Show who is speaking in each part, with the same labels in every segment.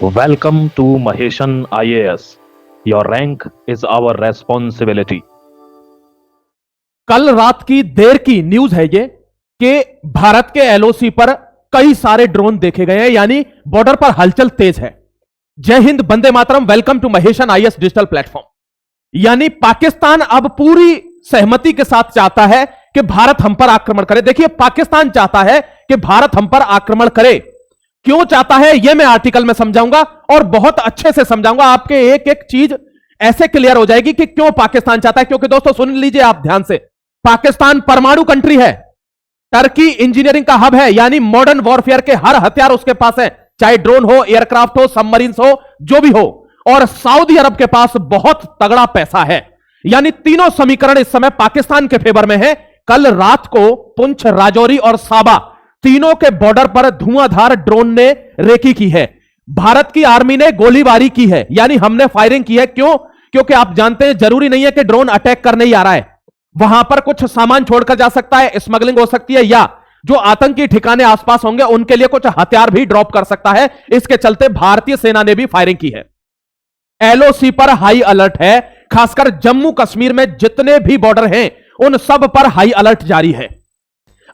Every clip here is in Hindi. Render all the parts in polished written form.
Speaker 1: Welcome to Maheshan IAS. Your rank is our responsibility.
Speaker 2: कल रात की देर की न्यूज है ये कि भारत के एलओसी पर कई सारे ड्रोन देखे गए हैं, यानी बॉर्डर पर हलचल तेज है। जय हिंद, वंदे मातरम, welcome to Mahesan IAS digital platform. यानी पाकिस्तान अब पूरी सहमति के साथ चाहता है कि भारत हम पर आक्रमण करे। देखिए, पाकिस्तान चाहता है कि भारत हम पर आक्रमण करे। क्यों चाहता है यह मैं आर्टिकल में समझाऊंगा और बहुत अच्छे से समझाऊंगा। आपके एक एक चीज ऐसे क्लियर हो जाएगी कि क्यों पाकिस्तान चाहता है। क्योंकि दोस्तों सुन लीजिए आप ध्यान से, पाकिस्तान परमाणु कंट्री है, टर्की इंजीनियरिंग का हब है, यानी मॉडर्न वॉरफेयर के हर हथियार उसके पास है, चाहे ड्रोन हो, एयरक्राफ्ट हो, सबमरीन हो, जो भी हो। और सऊदी अरब के पास बहुत तगड़ा पैसा है। यानी तीनों समीकरण इस समय पाकिस्तान के फेवर में है। कल रात को पुंछ, राजौरी और साबा तीनों के बॉर्डर पर धुआंधार ड्रोन ने रेकी की है। भारत की आर्मी ने गोलीबारी की है, यानी हमने फायरिंग की है। क्यों? क्योंकि आप जानते हैं जरूरी नहीं है कि ड्रोन अटैक करने ही आ रहा है, वहां पर कुछ सामान छोड़कर जा सकता है, स्मगलिंग हो सकती है, या जो आतंकी ठिकाने आसपास होंगे उनके लिए कुछ हथियार भी ड्रॉप कर सकता है। इसके चलते भारतीय सेना ने भी फायरिंग की है। एलओसी पर हाई अलर्ट है। खासकर जम्मू कश्मीर में जितने भी बॉर्डर हैं उन सब पर हाई अलर्ट जारी है।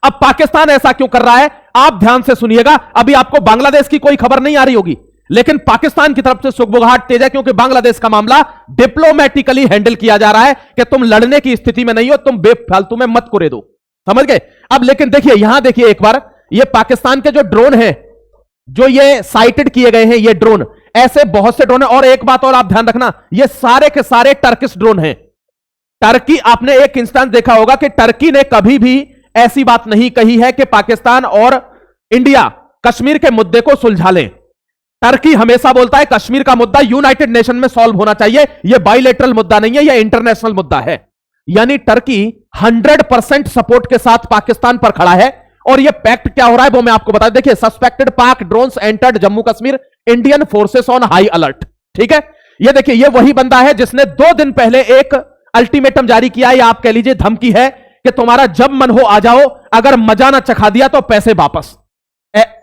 Speaker 2: अब पाकिस्तान ऐसा क्यों कर रहा है, आप ध्यान से सुनिएगा। अभी आपको बांग्लादेश की कोई खबर नहीं आ रही होगी, लेकिन पाकिस्तान की तरफ से सुगबुगाहट तेज है, क्योंकि बांग्लादेश का मामला डिप्लोमेटिकली हैंडल किया जा रहा है कि तुम लड़ने की स्थिति में नहीं हो, तुम बेफालतू में मत कुरे दो। समझ गए? अब लेकिन देखिए, यहां देखिए एक बार, ये पाकिस्तान के जो ड्रोन हैं, जो ये साइटेड किए गए हैं, ये ड्रोन, ऐसे बहुत से ड्रोन है। और एक बात और आप ध्यान रखना, ये सारे के सारे टर्किश ड्रोन हैं। टर्की, आपने एक इंस्टेंस देखा होगा कि टर्की ने कभी भी ऐसी बात नहीं कही है कि पाकिस्तान और इंडिया कश्मीर के मुद्दे को सुलझा लें। टर्की हमेशा बोलता है कश्मीर का मुद्दा यूनाइटेड नेशन में सॉल्व होना चाहिए, यह बाइलेटरल मुद्दा नहीं है, यह इंटरनेशनल मुद्दा है। यानी टर्की 100% सपोर्ट के साथ पाकिस्तान पर खड़ा है। और यह पैक्ट क्या हो रहा है वो मैं आपको बता, देखिए, सस्पेक्टेड पाक drones entered Jammu Kashmir, Indian forces on high alert. ठीक है, यह देखिए, यह वही बंदा है जिसने 2 दिन पहले एक अल्टीमेटम जारी किया, या आप कह लीजिए धमकी है कि तुम्हारा जब मन हो आ जाओ, अगर मजा ना चखा दिया तो पैसे वापस।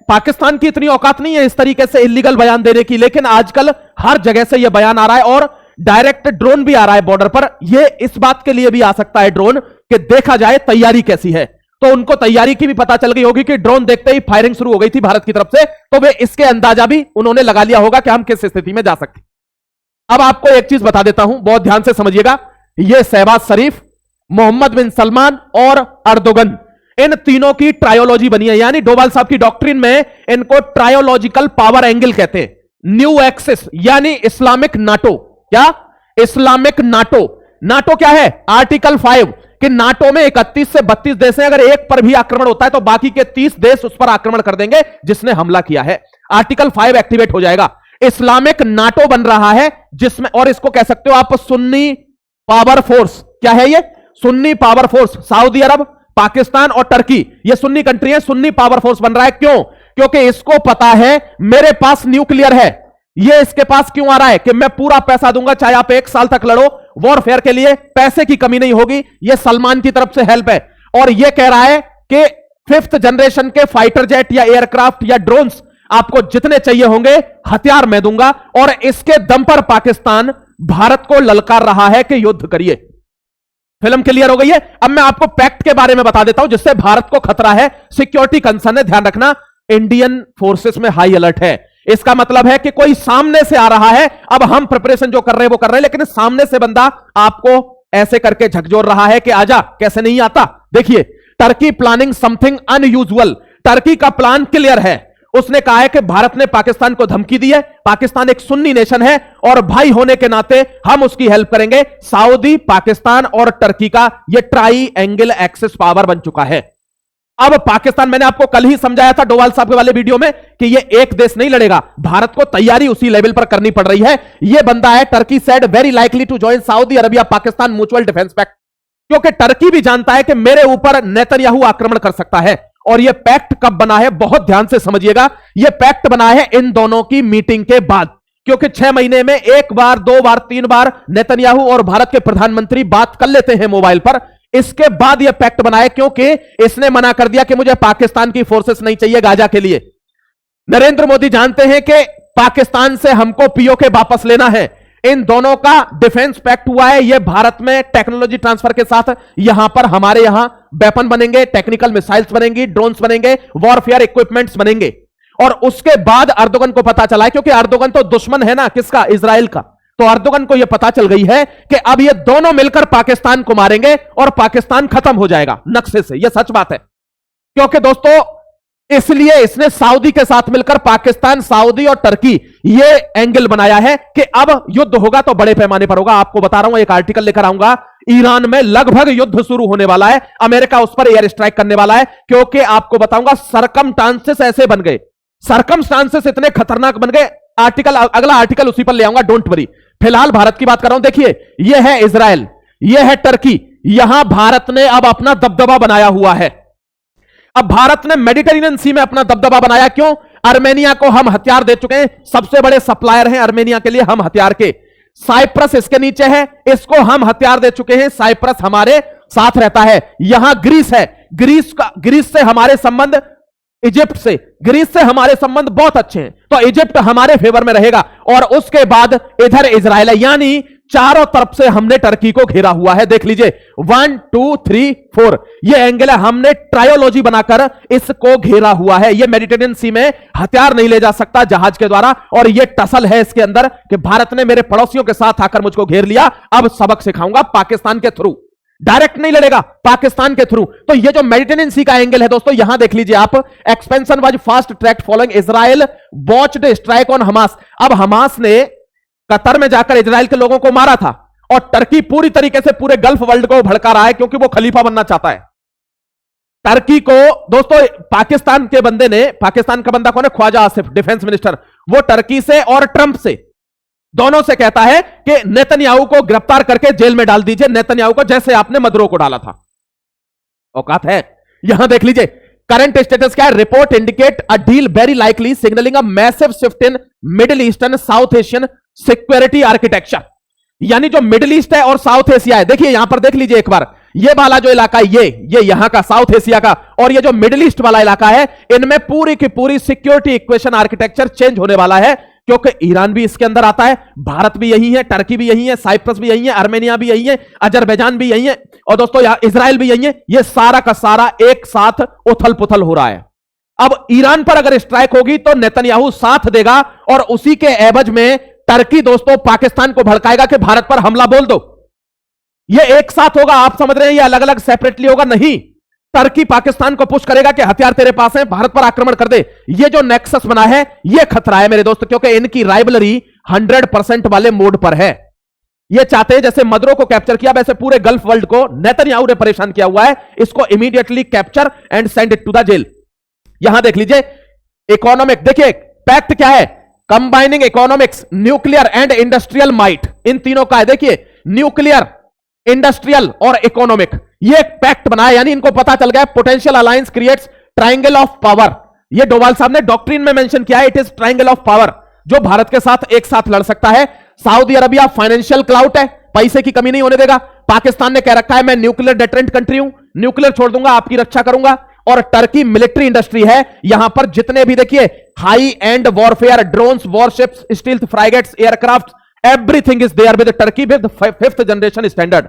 Speaker 2: पाकिस्तान की इतनी औकात नहीं है इस तरीके से इलीगल बयान देने की, लेकिन आजकल हर जगह से यह बयान आ रहा है और डायरेक्ट ड्रोन भी आ रहा है बॉर्डर पर। यह इस बात के लिए भी आ सकता है ड्रोन कि देखा जाए तैयारी कैसी है। तो उनको तैयारी की भी पता चल गई होगी कि ड्रोन देखते ही फायरिंग शुरू हो गई थी भारत की तरफ से, तो वे इसके अंदाजा भी उन्होंने लगा लिया होगा कि हम किस स्थिति में जा सकते। अब आपको एक चीज बता देता हूं, बहुत ध्यान से समझिएगा। यह शहबाज शरीफ, मोहम्मद बिन सलमान और अर्दोगन, इन तीनों की ट्रायोलॉजी बनी है। यानी डोभाल साहब की डॉक्ट्रिन में इनको ट्रायोलॉजिकल पावर एंगल कहते हैं। न्यू एक्सिस यानी इस्लामिक नाटो। क्या? Islamic NATO. नाटो क्या है? आर्टिकल 5 कि नाटो में 31 से 32 देश हैं, अगर एक पर भी आक्रमण होता है तो बाकी के 30 देश उस पर आक्रमण कर देंगे जिसने हमला किया है। आर्टिकल 5 एक्टिवेट हो जाएगा। इस्लामिक नाटो बन रहा है, जिसमें, और इसको कह सकते हो आप सुन्नी पावर फोर्स। क्या है ये? Sunni power force. सऊदी अरब, पाकिस्तान और टर्की, ये सुन्नी कंट्री है, सुन्नी पावर फोर्स बन रहा है। क्यों? क्योंकि इसको पता है मेरे पास न्यूक्लियर है। ये इसके पास क्यों आ रहा है कि मैं पूरा पैसा दूंगा, चाहे आप 1 साल तक लड़ो, वॉरफेयर के लिए पैसे की कमी नहीं होगी। ये सलमान की तरफ से हेल्प है। और ये कह रहा है कि 5th जनरेशन के फाइटर जेट या एयरक्राफ्ट या ड्रोन्स आपको जितने चाहिए होंगे, हथियार मैं दूंगा। और इसके दम पर पाकिस्तान भारत को ललकार रहा है कि युद्ध करिए। फिल्म क्लियर हो गई है। अब मैं आपको पैक्ट के बारे में बता देता हूं जिससे भारत को खतरा है, सिक्योरिटी कंसर्न है। ध्यान रखना, इंडियन फोर्सेस में हाई अलर्ट है। इसका मतलब है कि कोई सामने से आ रहा है। अब हम प्रिपरेशन जो कर रहे हैं वो कर रहे हैं, लेकिन सामने से बंदा आपको ऐसे करके झकझोर रहा है कि आजा, कैसे नहीं आता। देखिए, Turkey planning something unusual. Turkey का प्लान क्लियर है। उसने कहा है कि भारत ने पाकिस्तान को धमकी दी है, पाकिस्तान एक सुन्नी नेशन है और भाई होने के नाते हम उसकी हेल्प करेंगे। सऊदी, पाकिस्तान और टर्की का यह ट्राई एंगल एक्सिस पावर बन चुका है। अब पाकिस्तान, मैंने आपको कल ही समझाया था डोभाल साहब के वाले वीडियो में कि यह एक देश नहीं लड़ेगा, भारत को तैयारी उसी लेवल पर करनी पड़ रही है। यह बंदा है, Turkey said very likely to join Saudi Arabia Pakistan mutual defence pact. क्योंकि टर्की भी जानता है कि मेरे ऊपर नेतन्याहू आक्रमण कर सकता है। और यह पैक्ट कब बना है, बहुत ध्यान से समझिएगा। यह पैक्ट बना है इन दोनों की मीटिंग के बाद, क्योंकि 6 महीने में 1 बार, 2 बार, 3 बार नेतन्याहू और भारत के प्रधानमंत्री बात कर लेते हैं मोबाइल पर। इसके बाद यह पैक्ट बना है, क्योंकि इसने मना कर दिया कि मुझे पाकिस्तान की फोर्सेस नहीं चाहिए गाजा के लिए। नरेंद्र मोदी जानते हैं कि पाकिस्तान से हमको पीओके वापस लेना है। इन दोनों का डिफेंस पैक्ट हुआ है। यह भारत में टेक्नोलॉजी ट्रांसफर के साथ यहां पर हमारे यहां वेपन बनेंगे, टेक्निकल मिसाइल्स बनेंगी, ड्रोन्स बनेंगे, वॉरफेयर इक्विपमेंट्स बनेंगे। और उसके बाद अर्दोगन को पता चला है, क्योंकि अर्दोगन तो दुश्मन है ना किसका, इजराइल का, तो अर्दोगन को यह पता चल गई है कि अब ये दोनों मिलकर पाकिस्तान को मारेंगे और पाकिस्तान खत्म हो जाएगा नक्शे से। यह सच बात है, क्योंकि दोस्तों इसलिए इसने सऊदी के साथ मिलकर पाकिस्तान, सऊदी और टर्की ये एंगल बनाया है कि अब युद्ध होगा तो बड़े पैमाने पर होगा। आपको बता रहा हूं, एक आर्टिकल लेकर आऊंगा, ईरान में लगभग युद्ध शुरू होने वाला है, अमेरिका उस पर एयर स्ट्राइक करने वाला है, क्योंकि आपको बताऊंगा सरकमस्टांसेस ऐसे बन गए, सरकमस्टांसेस इतने खतरनाक बन गए। आर्टिकल, अगला आर्टिकल उसी पर ले आऊंगा, डोंट वरी। फिलहाल भारत की बात कर रहा हूं। देखिए, यह है इजराइल, यह है टर्की, यहां भारत ने अब अपना दबदबा बनाया हुआ है। अब भारत ने मेडिटेरेनियन सी में अपना दबदबा बनाया, क्यों? आर्मेनिया को हम हथियार दे चुके हैं, सबसे बड़े सप्लायर हैं आर्मेनिया के लिए हम हथियार के। साइप्रस इसके नीचे है, इसको हम हथियार दे चुके हैं, साइप्रस हमारे साथ रहता है। यहां ग्रीस है, ग्रीस से हमारे संबंध, इजिप्ट से, ग्रीस से हमारे संबंध बहुत अच्छे हैं, तो इजिप्ट हमारे फेवर में रहेगा। और उसके बाद इधर इजराइल है, यानी चारों तरफ से हमने टर्की को घेरा हुआ है। देख लीजिए, 1 2 3 4 ये एंगल है, हमने ट्रायोलॉजी बनाकर इसको घेरा हुआ है। ये मेडिटेरेनियन सी में हथियार नहीं ले जा सकता जहाज के द्वारा, और ये टसल है इसके अंदर कि भारत ने मेरे पड़ोसियों के साथ आकर मुझको घेर लिया, अब सबक सिखाऊंगा पाकिस्तान के थ्रू। डायरेक्ट नहीं लड़ेगा, पाकिस्तान के थ्रू। तो ये जो मेडिटेरेनियन सी का एंगल है दोस्तों, यहां देख लीजिए आप, expansion was fast track following Israel botched strike on Hamas. अब हमास ने कतर में जाकर इजराइल के लोगों को मारा था, और टर्की पूरी तरीके से पूरे गल्फ वर्ल्ड को भड़का रहा है, क्योंकि वो खलीफा बनना चाहता है। टर्की को दोस्तों पाकिस्तान के बंदे ने, पाकिस्तान का बंदा कौन है, ख्वाजा आसिफ, डिफेंस मिनिस्टर, वो टर्की से और ट्रंप से, दोनों से कहता है कि नेतन्याहू को गिरफ्तार करके जेल में डाल दीजिए, नेतन्याहू को, जैसे आपने मदुरो को डाला था। औकात है। यहां देख लीजिए करंट स्टेटस क्या है, report indicate a deal very likely signalling a massive shift in middle eastern south Asian security architecture. यानी जो मिडिल ईस्ट है और साउथ एशिया है, देखिए यहां पर देख लीजिए एक बार, ये वाला जो इलाका है, ये यहां का साउथ एशिया का, और ये जो मिडिल ईस्ट वाला इलाका है, इनमें पूरी की पूरी सिक्योरिटी इक्वेशन आर्किटेक्चर चेंज होने वाला है, क्योंकि ईरान भी इसके अंदर आता है, भारत भी यही है, टर्की भी यही है, साइप्रस भी यही है, आर्मेनिया भी यही है, अजरबैजान भी यही है, और दोस्तों यहां इजराइल भी यही है। ये सारा का सारा एक साथ उथल पुथल हो रहा है। अब ईरान पर अगर स्ट्राइक होगी तो नेतन्याहू साथ देगा, और उसी के एवज में टर्की दोस्तों पाकिस्तान को भड़काएगा कि भारत पर हमला बोल दो। ये एक साथ होगा, आप समझ रहे हैं, ये अलग अलग सेपरेटली होगा नहीं। टर्की पाकिस्तान को पुश करेगा कि हथियार तेरे पास है, भारत पर आक्रमण कर दे। ये जो नेक्सस बना है, ये खतरा है मेरे दोस्त, क्योंकि इनकी राइवलरी 100% वाले मोड पर है। ये चाहते हैं जैसे मदुरो को कैप्चर किया, वैसे पूरे गल्फ वर्ल्ड को नेतन्याहू ने परेशान किया हुआ है, इसको immediately capture and send it to the jail. यहां देख लीजिए इकोनॉमिक, देखिए पैक्ट क्या है, combining economics, nuclear and industrial might, इन तीनों का है। देखिए न्यूक्लियर, इंडस्ट्रियल और इकोनॉमिक, ये एक पैक्ट बना है, यानी इनको पता चल गया potential alliance creates triangle of power. ये डोवाल साहब ने डॉक्ट्रिन में मेंशन किया है, it is triangle of power, जो भारत के साथ एक साथ लड़ सकता है। सऊदी अरबिया फाइनेंशियल क्लाउट है, पैसे की कमी नहीं होने देगा। पाकिस्तान ने कह रखा है मैं न्यूक्लियर डेटरेंट कंट्री हूं, न्यूक्लियर छोड़ दूंगा, आपकी रक्षा करूंगा। और टर्की मिलिट्री इंडस्ट्री है, यहां पर जितने भी देखिए high end warfare, drones, warships, stealth frigates, aircraft, everything is there with Turkey with 5th generation standard.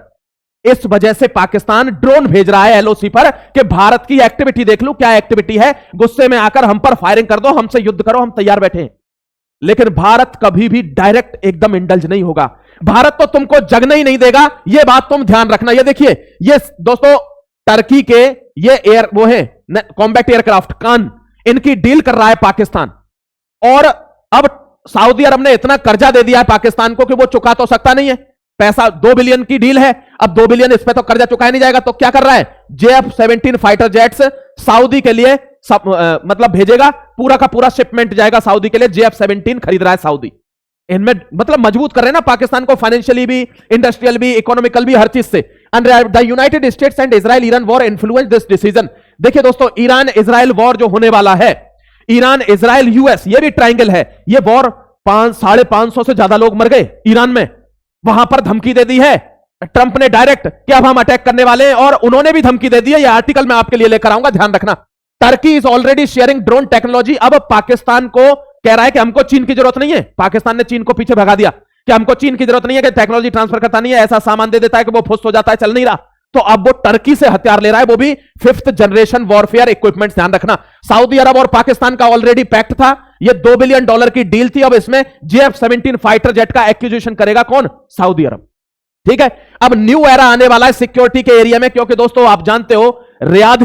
Speaker 2: इस वजह से पाकिस्तान ड्रोन भेज रहा है एलओसी पर कि भारत की एक्टिविटी देख लो, क्या एक्टिविटी है, गुस्से में आकर हम पर फायरिंग कर दो, हमसे युद्ध करो, हम तैयार बैठे हैं। लेकिन भारत कभी भी डायरेक्ट एकदम इंडल्ज नहीं होगा, भारत तो तुमको जगने ही नहीं देगा, यह बात तुम ध्यान रखना। ये देखिए, ये दोस्तों टर्की के ये एयर वो है कॉम्बैट एयरक्राफ्ट कान, इनकी डील कर रहा है पाकिस्तान। और अब सऊदी अरब ने इतना कर्जा दे दिया है पाकिस्तान को कि वो चुका तो सकता नहीं है, पैसा 2 बिलियन की डील है, अब 2 बिलियन इस पे तो कर्जा चुकाया नहीं जाएगा, तो क्या कर रहा है, JF-17 फाइटर जेट्स सऊदी के लिए मतलब भेजेगा, पूरा का पूरा शिपमेंट जाएगा सऊदी के लिए, JF-17 खरीद रहा है सऊदी। इनमें मतलब मजबूत कर रहे हैं ना पाकिस्तान को, फाइनेंशियली भी, इंडस्ट्रियल भी, इकोनॉमिकल भी, हर चीज से। And the United states and Israel Iran war influence this decision. देखिए दोस्तों, ईरान इजराइल वॉर जो होने वाला है, ईरान इजराइल यूएस, ये भी ट्राइंगल है। ये वॉर 500-550 से ज्यादा लोग मर गए ईरान में, वहां पर धमकी दे दी है ट्रंप ने डायरेक्ट कि अब हम अटैक करने वाले हैं, और उन्होंने भी धमकी दे दी है। यह आर्टिकल मैं आपके लिए लेकर आऊंगा, ध्यान रखना। Turkey is already sharing drone technology, अब पाकिस्तान को कह रहा है कि हमको चीन की जरूरत नहीं है, पाकिस्तान ने चीन को पीछे भगा दिया कि हमको चीन की जरूरत नहीं है, कि टेक्नोलॉजी ट्रांसफर करता नहीं है, ऐसा सामान दे देता है कि वो फुस हो जाता है, चल नहीं रहा। तो अब वो टर्की से हथियार ले रहा है, वो भी 5th जनरेशन वॉरफेयर इक्विपमेंट। ध्यान रखना, सऊदी अरब और पाकिस्तान का ऑलरेडी पैक्ट था, ये $2 बिलियन की डील थी। अब इसमें JF-17 फाइटर जेट का एक्विजिशन करेगा कौन? सऊदी अरब। ठीक है, अब न्यू एरा आने वाला है सिक्योरिटी के एरिया में, क्योंकि दोस्तों आप जानते हो रियाद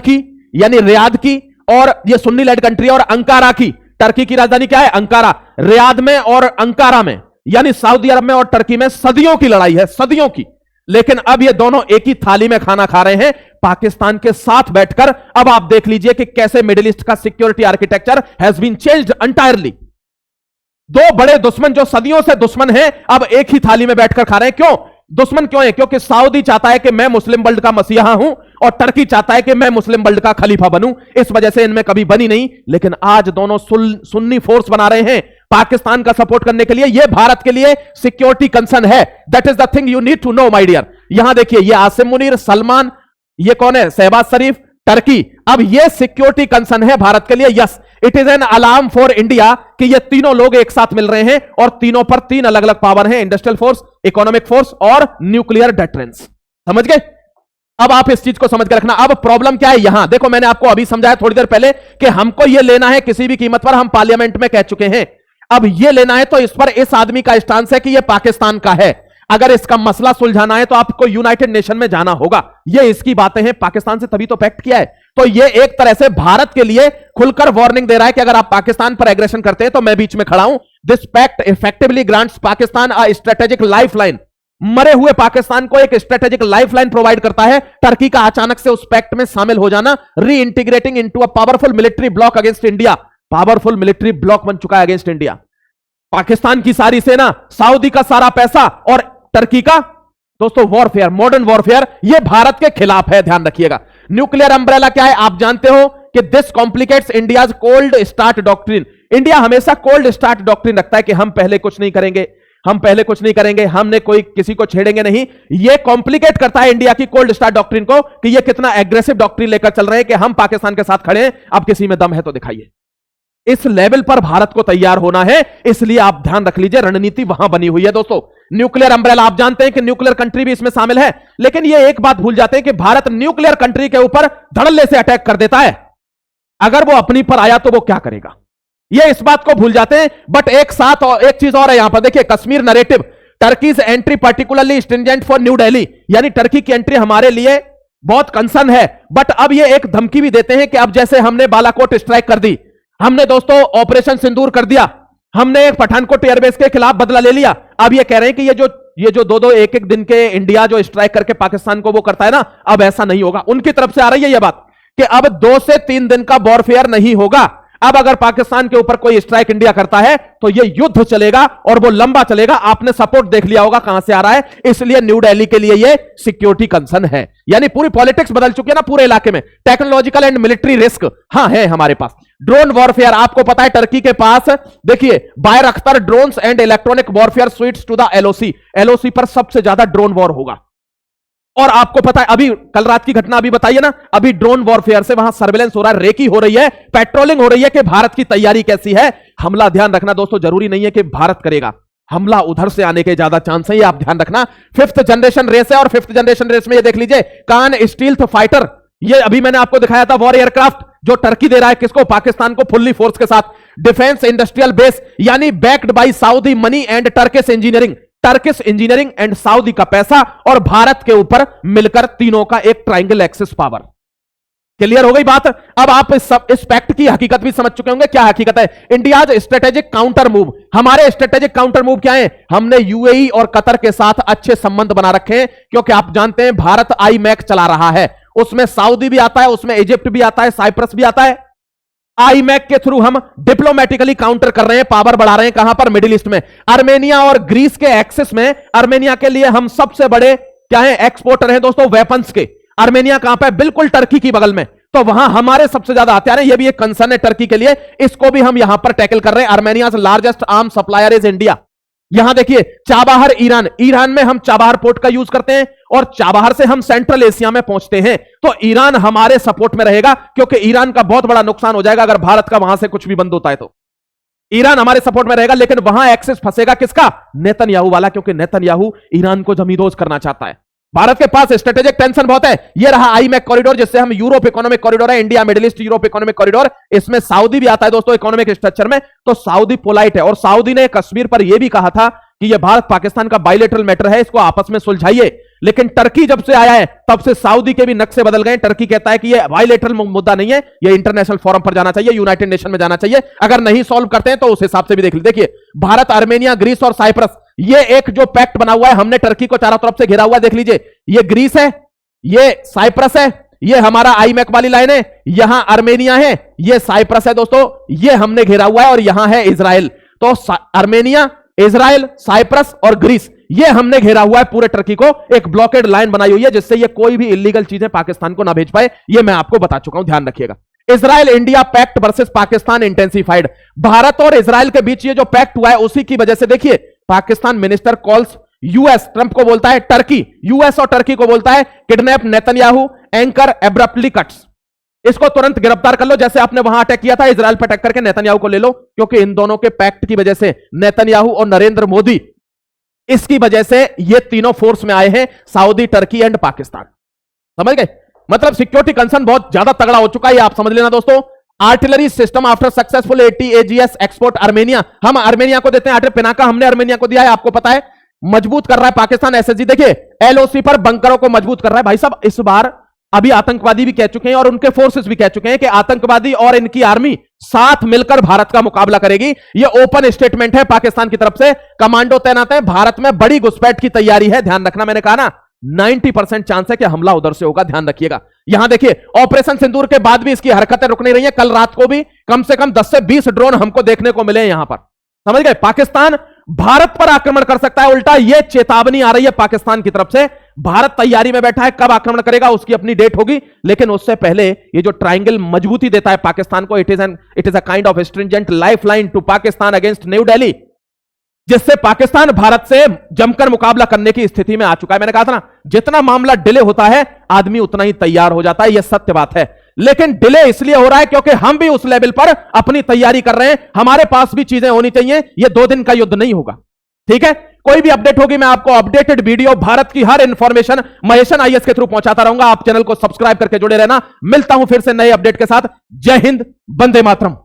Speaker 2: की और ये सुन्नी लेड कंट्री और अंकारा की, टर्की की राजधानी क्या है? अंकारा। रियाद में और अंकारा में, यानी सऊदी अरब में और टर्की में सदियों की लड़ाई है, सदियों की। लेकिन अब ये दोनों एक ही थाली में खाना खा रहे हैं पाकिस्तान के साथ बैठकर। अब आप देख लीजिए कि कैसे मिडिल ईस्ट का security architecture has been changed entirely. दो बड़े दुश्मन जो सदियों से दुश्मन हैं, अब एक ही थाली में बैठकर खा रहे हैं। क्यों दुश्मन क्यों है? क्योंकि सऊदी चाहता है कि मैं मुस्लिम वर्ल्ड का मसीहा हूं और टर्की चाहता है कि मैं मुस्लिम वर्ल्ड का खलीफा बनूं। इस वजह से इनमें कभी बनी नहीं, लेकिन आज दोनों सुन्नी फोर्स बना रहे हैं पाकिस्तान का सपोर्ट करने के लिए। यह भारत के लिए सिक्योरिटी कंसर्न है। That is the thing you need to know my dear. यहां देखिए, ये आसिम मुनीर, सलमान, ये कौन है? शहबाज शरीफ, टर्की। अब ये सिक्योरिटी कंसर्न है भारत के लिए। Yes, it is an alarm for India कि ये तीनों लोग एक साथ मिल रहे हैं और तीनों पर 3 अलग अलग पावर हैं, इंडस्ट्रियल फोर्स, इकोनॉमिक फोर्स और न्यूक्लियर डेटरेंस। समझ गए? अब आप इस चीज को समझ के रखना। अब प्रॉब्लम क्या है? यहां देखो, मैंने आपको अभी समझाया थोड़ी देर पहले कि हमको यह लेना है किसी भी कीमत पर। हम पार्लियामेंट में कह चुके हैं, अब यह लेना है तो इस पर इस आदमी का स्टांस है कि यह पाकिस्तान का है। अगर इसका मसला सुलझाना है तो आपको यूनाइटेड नेशन में जाना होगा। ये इसकी बातें हैं, पाकिस्तान से तभी तो पैक्ट किया है। तो ये एक तरह से भारत के लिए खुलकर वार्निंग दे रहा है कि अगर आप पाकिस्तान पर एग्रेशन करते हैं तो मैं बीच में खड़ा हूं। This pact effectively grants Pakistan a strategic lifeline. मरे हुए पाकिस्तान को एक स्ट्रेटेजिक लाइफलाइन प्रोवाइड करता है टर्की का अचानक से उस पैक्ट में शामिल हो जाना। री integrating into a powerful military block against India. Powerful military block बन चुका है अगेंस्ट इंडिया। पाकिस्तान की सारी सेना, सऊदी का सारा पैसा और टर्की का दोस्तों वॉरफेयर, मॉडर्न वॉरफेयर, यह भारत के खिलाफ है। ध्यान रखिएगा। न्यूक्लियर अंब्रेला क्या है? आप जानते हो कि this complicates India's cold start doctrine. India हमेशा कोल्ड स्टार्ट डॉक्ट्रिन रखता है कि हम पहले कुछ नहीं करेंगे, हमने कोई किसी को छेड़ेंगे नहीं। यह कॉम्प्लिकेट करता है इंडिया की कोल्ड स्टार्ट डॉक्ट्रिन को कि यह कितना एग्रेसिव डॉक्ट्रिन लेकर चल रहे हैं कि हम पाकिस्तान के साथ खड़े हैं, अब किसी में दम है तो दिखाइए। इस लेवल पर भारत को तैयार होना है, इसलिए आप ध्यान रख लीजिए, रणनीति वहां बनी हुई है दोस्तों। न्यूक्लियर अंब्रेला, आप जानते हैं कि न्यूक्लियर कंट्री भी इसमें शामिल है, लेकिन ये एक बात भूल जाते हैं कि भारत न्यूक्लियर कंट्री के ऊपर धड़ल्ले से अटैक कर देता है। अगर वो अपनी पर आया तो वो क्या करेगा, ये इस बात को भूल जाते हैं। बट एक साथ और एक चीज और है यहां पर, देखिए Kashmir narrative, Turkey's entry particularly stringent for new Delhi, यानी टर्की की एंट्री हमारे लिए बहुत कंसर्न है। बट अब ये एक धमकी भी देते हैं कि अब जैसे हमने बालाकोट स्ट्राइक कर दी, हमने दोस्तों ऑपरेशन सिंदूर कर दिया, हमने पठानकोट एयरबेस के खिलाफ बदला ले लिया। अब ये कह रहे हैं कि ये जो 2-2 एक-एक दिन के इंडिया जो स्ट्राइक करके पाकिस्तान को वो करता है ना, अब ऐसा नहीं होगा। उनकी तरफ से आ रही है यह बात कि अब 2 से 3 दिन का वॉरफेयर नहीं होगा। अब अगर पाकिस्तान के ऊपर कोई स्ट्राइक इंडिया करता है तो यह युद्ध चलेगा और वो लंबा चलेगा। आपने सपोर्ट देख लिया होगा कहां से आ रहा है, इसलिए न्यू दिल्ली के लिए यह सिक्योरिटी कंसर्न है। यानी पूरी पॉलिटिक्स बदल चुकी है ना पूरे इलाके में। टेक्नोलॉजिकल एंड मिलिट्री रिस्क हां है हमारे पास। ड्रोन वॉरफेयर, आपको पता है टर्की के पास देखिए Bayraktar drones and electronic warfare suites to the LOC पर सबसे ज्यादा ड्रोन वॉर होगा। और आपको पता है अभी कल रात की घटना अभी बताइए ना, अभी ड्रोन वॉरफेयर से वहां सर्वेलेंस हो रहा है, रेकी हो रही है, पेट्रोलिंग हो रही है कि भारत की तैयारी कैसी है। हमला, ध्यान रखना दोस्तों, जरूरी नहीं है कि भारत करेगा हमला, उधर से आने के ज्यादा चांस है, ये आप ध्यान रखना। 5th जनरेशन रेस है और 5th जनरेशन रेस में ये देख लीजिए कान स्टील्थ फाइटर, ये अभी मैंने आपको दिखाया था वॉर एयरक्राफ्ट जो टर्की दे रहा है किसको? पाकिस्तान को, फुल्ली फोर्स के साथ। डिफेंस इंडस्ट्रियल बेस, यानी backed by Saudi money and Turkish engineering and Saudi का पैसा और भारत के ऊपर मिलकर तीनों का एक ट्राइंगल एक्सिस पावर। क्लियर हो गई बात? अब आप इस पैक्ट की हकीकत भी समझ चुके होंगे। क्या हकीकत है? India strategic counter move. हमारे स्ट्रेटेजिक काउंटर मूव क्या है? हमने यूएई और कतर के साथ अच्छे संबंध बना रखे हैं, क्योंकि आप जानते हैं भारत आईमैक चला रहा है, उसमें सऊदी भी आता है, उसमें इजिप्ट भी आता है, साइप्रस भी आता है। आईमैक के थ्रू हम डिप्लोमेटिकली काउंटर कर रहे हैं, पावर बढ़ा रहे हैं। कहां पर? मिडिल ईस्ट में। आर्मेनिया और ग्रीस के एक्सेस में, आर्मेनिया के लिए हम सबसे बड़े क्या है? एक्सपोर्टर हैं दोस्तों वेपन्स के। आर्मेनिया कहां पर? बिल्कुल टर्की की बगल में, तो वहां हमारे सबसे ज्यादा हथियार हैं। यह भी एक कंसर्न है टर्की के लिए, इसको भी हम यहां पर टैकल कर रहे हैं। Armenia largest arm supplier is India. यहां देखिए चाबाहर, ईरान में हम चाबाहर पोर्ट का यूज करते हैं और चाबाहर से हम सेंट्रल एशिया में पहुंचते हैं। तो ईरान हमारे सपोर्ट में रहेगा, क्योंकि ईरान का बहुत बड़ा नुकसान हो जाएगा अगर भारत का वहां से कुछ भी बंद होता है तो। ईरान हमारे सपोर्ट में रहेगा, लेकिन वहां एक्सेस फंसेगा किसका? नेतन्याहू वाला, क्योंकि नेतन्याहू ईरान को जमींदोज करना चाहता है। भारत के पास स्ट्रेटेजिक टेंशन बहुत है। ये रहा आईमैक कॉरिडोर, जिससे हम यूरोप इकोनॉमिक कॉरिडोर है, India middle east Europe economic corridor, इसमें सऊदी भी आता है दोस्तों इकोनॉमिक स्ट्रक्चर में। तो सऊदी पोलाइट है, और सऊदी ने कश्मीर पर यह भी कहा था कि यह भारत पाकिस्तान का बायलैटरल मैटर है, इसको आपस में सुलझाइए। लेकिन टर्की जब से आया है तब से सऊदी के भी नक्शे बदल गए। टर्की कहता है कि यह बायलैटरल मुद्दा नहीं है, यह इंटरनेशनल फोरम पर जाना चाहिए, यूनाइटेड नेशन में जाना चाहिए। अगर नहीं सॉल्व करते हैं तो उस हिसाब से भी देख लीजिए। देखिए, भारत, आर्मेनिया, ग्रीस और साइप्रस, ये एक जो पैक्ट बना हुआ है, हमने टर्की को चारों तरफ से घेरा हुआ है। देख लीजिए, ये ग्रीस है, ये साइप्रस है, ये हमारा आईमैक वाली लाइन है, यहां आर्मेनिया है, ये साइप्रस है दोस्तों, ये हमने घेरा हुआ है, और यहां है इजराइल। तो आर्मेनिया, इजराइल, साइप्रस और ग्रीस, ये हमने घेरा हुआ है पूरे टर्की को, एक ब्लॉकेड लाइन बनाई हुई है, जिससे ये कोई भी इलीगल चीजें पाकिस्तान को ना भेज पाए। ये मैं आपको बता चुका हूं, ध्यान रखिएगा। Israel India pact versus Pakistan intensified. Bharat और इजराइल के बीच ये जो पैक्ट हुआ है, उसी की वजह से देखिए, Pakistan minister calls US, Trump को बोलता है टर्की, यूएस और टर्की को बोलता है kidnap Netanyahu, anchor abruptly cuts. इसको तुरंत गिरफ्तार कर लो, जैसे आपने वहां अटैक किया था, इजराइल पर अटैक करके नेतन्याहू को ले लो, क्योंकि इन दोनों के पैक्ट की वजह से नेतन्याहू और नरेंद्र मोदी, इसकी वजह से ये तीनों फोर्स में आए हैं, सऊदी, टर्की एंड पाकिस्तान। समझ गए? मतलब सिक्योरिटी कंसर्न बहुत ज्यादा तगड़ा हो चुका है, ये आप समझ लेना दोस्तों। Artillery system after successful ATAGS export Armenia, हम आर्मेनिया को देते हैं, पिनाका हमने आर्मेनिया को दिया है, आपको पता है। मजबूत कर रहा है पाकिस्तान SSG, देखिए LOC पर बंकरों को मजबूत कर रहा है। भाई साहब, इस बार अभी आतंकवादी भी कह चुके हैं और उनके फोर्सेस भी कह चुके हैं कि आतंकवादी और इनकी आर्मी साथ मिलकर भारत का मुकाबला करेगी। यह ओपन स्टेटमेंट है पाकिस्तान की तरफ से। कमांडो तैनात है, भारत में बड़ी घुसपैठ की तैयारी है। ध्यान रखना, मैंने कहा ना 90% चांस है कि हमला उधर से होगा, ध्यान रखिएगा। यहां देखिए, ऑपरेशन सिंदूर के बाद भी इसकी हरकतें रुक नहीं रही है। कल रात को भी कम से कम 10 से 20 ड्रोन हमको देखने को मिले यहां पर। समझ गए? पाकिस्तान भारत पर आक्रमण कर सकता है, उल्टा यह चेतावनी आ रही है पाकिस्तान की तरफ से। भारत तैयारी में बैठा है, कब आक्रमण करेगा उसकी अपनी डेट होगी, लेकिन उससे पहले ये जो ट्रायंगल मजबूती देता है पाकिस्तान को, it is a kind of stringent lifeline to Pakistan against New Delhi, जिससे पाकिस्तान भारत से जमकर मुकाबला करने की स्थिति में आ चुका है। मैंने कहा था ना, जितना मामला डिले होता है आदमी उतना ही तैयार हो जाता है, यह सत्य बात है। लेकिन डिले इसलिए हो रहा है क्योंकि हम भी उस लेवल पर अपनी तैयारी कर रहे हैं, हमारे पास भी चीजें होनी चाहिए। यह 2 दिन का युद्ध नहीं होगा, ठीक है? कोई भी अपडेट होगी, मैं आपको अपडेटेड वीडियो, भारत की हर इंफॉर्मेशन महेशन IAS के थ्रू पहुंचाता रहूंगा। आप चैनल को सब्सक्राइब करके जुड़े रहना। मिलता हूं फिर से नए अपडेट के साथ। जय हिंद, वंदे मातरम।